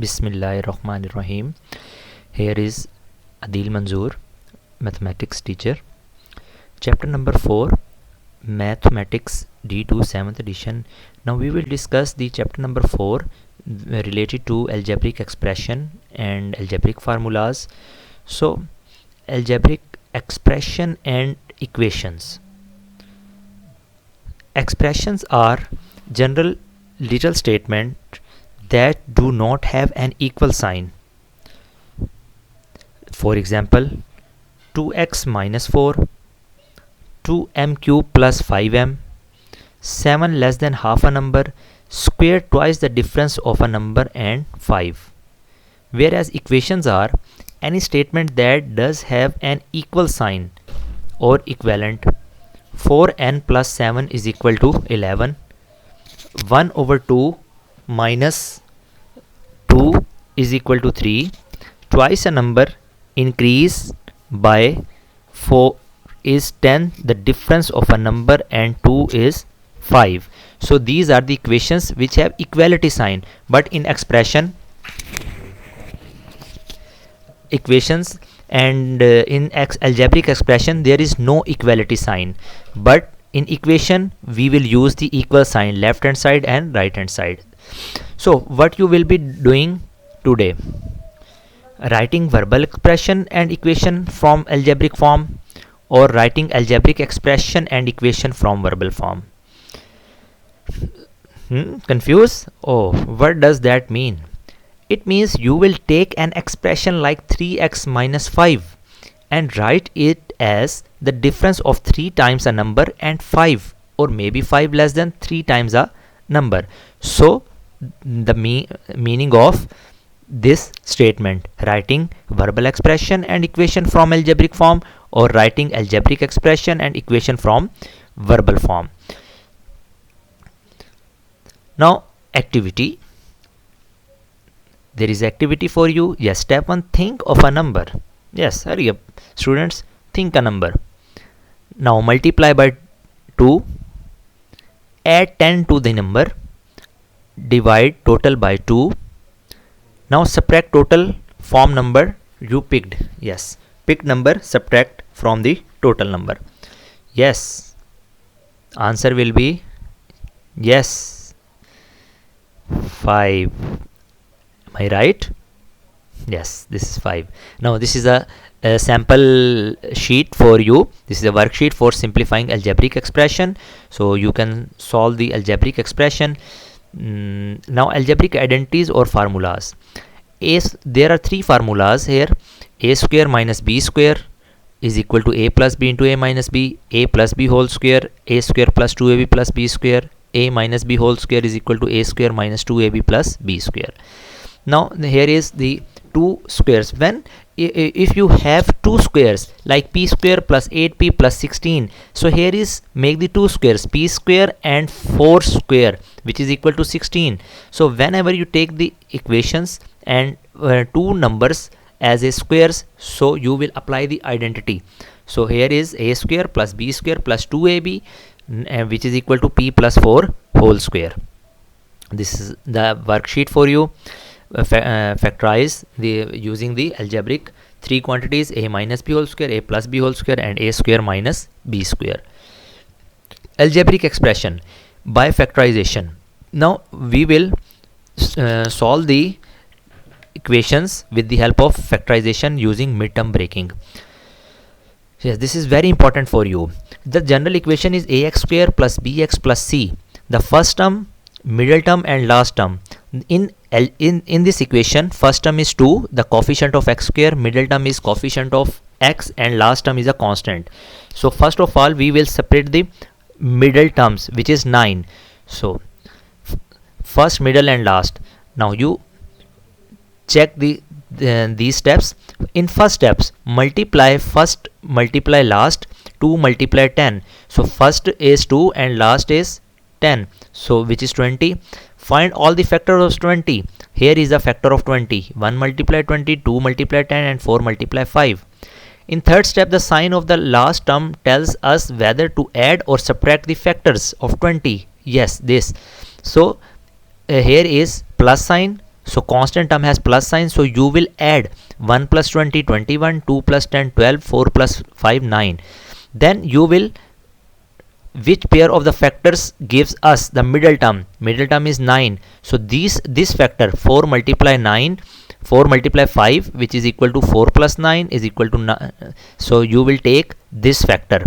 Bismillahirrahmanirrahim. Here is Adil Manzoor, mathematics teacher. Chapter number 4, Mathematics D2 7th edition. Now we will discuss the chapter number 4 related to algebraic expression and algebraic formulas. So, algebraic expression and equations. Expressions are general little statements that do not have an equal sign. For example, 2x minus 4, 2m cube plus 5m, 7 less than half a number, square twice the difference of a number, and 5. Whereas equations are any statement that does have an equal sign or equivalent. 4n plus 7 is equal to 11. 1 over 2 minus 2 is equal to 3. Twice a number increase by 4 is 10. The difference of a number and 2 is 5. So these are the equations which have equality sign, but in equations and in algebraic expression there is no equality sign, but in equation we will use the equal sign, left hand side and right hand side. So what you will be doing today: writing verbal expression and equation from algebraic form, or writing algebraic expression and equation from verbal form. Confused? Oh, what does that mean? It means you will take an expression like 3x minus 5 and write it as the difference of 3 times a number and 5, or maybe 5 less than 3 times a number. So the meaning of this statement: writing verbal expression and equation from algebraic form, or writing algebraic expression and equation from verbal form. Now activity. There is activity for you. Yes, step 1, think of a number. Yes, hurry up students, think a number. Now multiply by 2, add 10 to the number, divide total by 2. Now subtract total, form number you picked. Yes, pick number, subtract from the total number. Yes, answer will be yes, 5. Am I right? Yes, this is 5. Now this is a sample sheet for you. This is a worksheet for simplifying algebraic expression, so you can solve the algebraic expression. Now algebraic identities or formulas. There are 3 formulas here. A square minus b square is equal to a plus b into a minus b. A plus b whole square, a square plus 2ab plus b square. A minus b whole square is equal to a square minus 2ab plus b square. Now here is the 2 squares. When if you have 2 squares like p square plus 8p plus 16, so here is make the 2 squares, p square and 4 square, which is equal to 16. So whenever you take the equations and 2 numbers as a squares, so you will apply the identity. So here is a square plus b square plus 2ab, which is equal to p plus 4 whole square. This is the worksheet for you. Factorize using the algebraic 3 quantities: a minus b whole square, a plus b whole square, and a square minus b square. Algebraic expression by factorization. Now we will solve the equations with the help of factorization using midterm breaking. Yes, this is very important for you. The general equation is ax square plus bx plus c. The first term, middle term, and last term. In this equation, first term is 2, the coefficient of x square, middle term is coefficient of x, and last term is a constant. So first of all we will separate the middle terms, which is 9. So first, middle, and last. Now you check these steps. In first steps, multiply first, multiply last, 2 multiply 10. So first is 2 and last is 10, so which is 20. Find all the factors of 20. Here is the factor of 20. 1 multiply 20, 2 multiply 10, and 4 multiply 5. In third step, the sign of the last term tells us whether to add or subtract the factors of 20. Yes, this. So here is plus sign, So constant term has plus sign, so you will add 1 plus 20 21, 2 plus 10 12, 4 plus 5 9. Then you will, which pair of the factors gives us the middle term? Middle term is 9. So this factor 4 multiply 9, 4 multiply 5, which is equal to 4 plus 9 is equal to 9. So you will take this factor.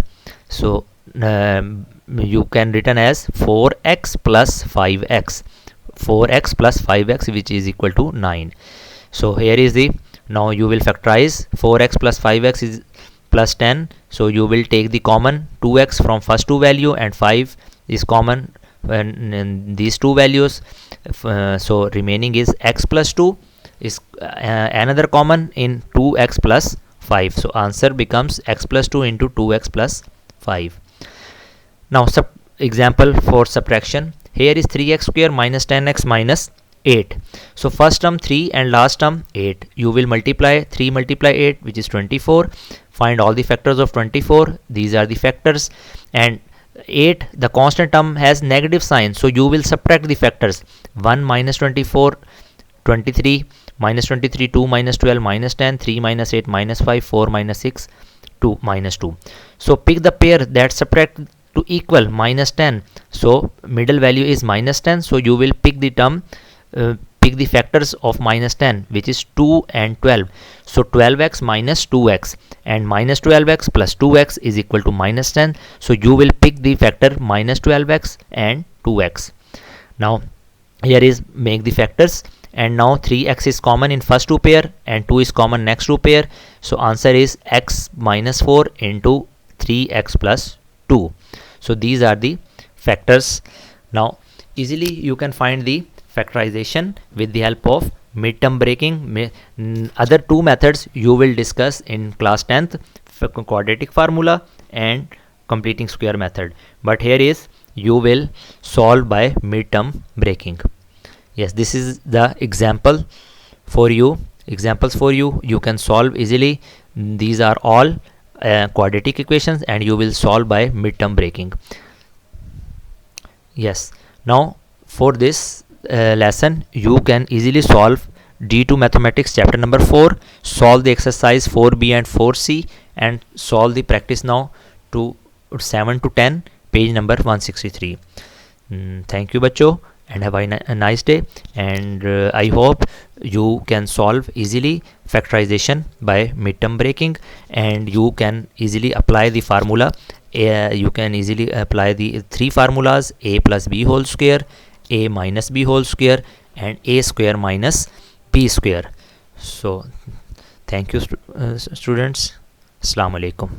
So you can written as 4x plus 5x, 4x plus 5x, which is equal to 9. So here is the, now you will factorize 4x plus 5x is plus 10. So you will take the common 2x from first two value, and 5 is common when in these two values. So remaining is x plus 2 is another common in 2x plus 5. So answer becomes x plus 2 into 2x plus 5. Now example for subtraction. Here is 3x square minus 10x minus 8. So first term 3 and last term 8. You will multiply 3 multiply 8, which is 24. Find all the factors of 24. These are the factors. And 8, the constant term has negative sign, so you will subtract the factors. 1 minus 24, 23, minus 23, 2 minus 12, minus 10, 3 minus 8, minus 5, 4 minus 6, 2 minus 2. So pick the pair that subtract to equal minus 10. So middle value is minus 10. So you will pick the term, pick the factors of minus 10, which is 2 and 12. So 12x minus 2x, and minus 12x plus 2x is equal to minus 10. So you will pick the factor minus 12x and 2x. Now here is make the factors, and now 3x is common in first two pair and 2 is common next two pair. So answer is x minus 4 into 3x plus 2. So these are the factors. Now easily you can find the factorization with the help of midterm breaking. Other two methods you will discuss in class 10th, quadratic formula and completing square method, but here is you will solve by midterm breaking. Yes, this is the example for you, examples for you. You can solve easily. These are all quadratic equations, and you will solve by midterm breaking. Yes, now for this lesson you can easily solve D2 mathematics chapter number 4, solve the exercise 4b and 4c, and solve the practice now to 7 to 10, page number 163. Thank you bachcho, and have a nice day. And I hope you can solve easily factorization by midterm breaking, and you can easily apply the formula. You can easily apply the three formulas: a plus b whole square, a minus b whole square, and a square minus b square. So thank you students. Assalamu alaikum.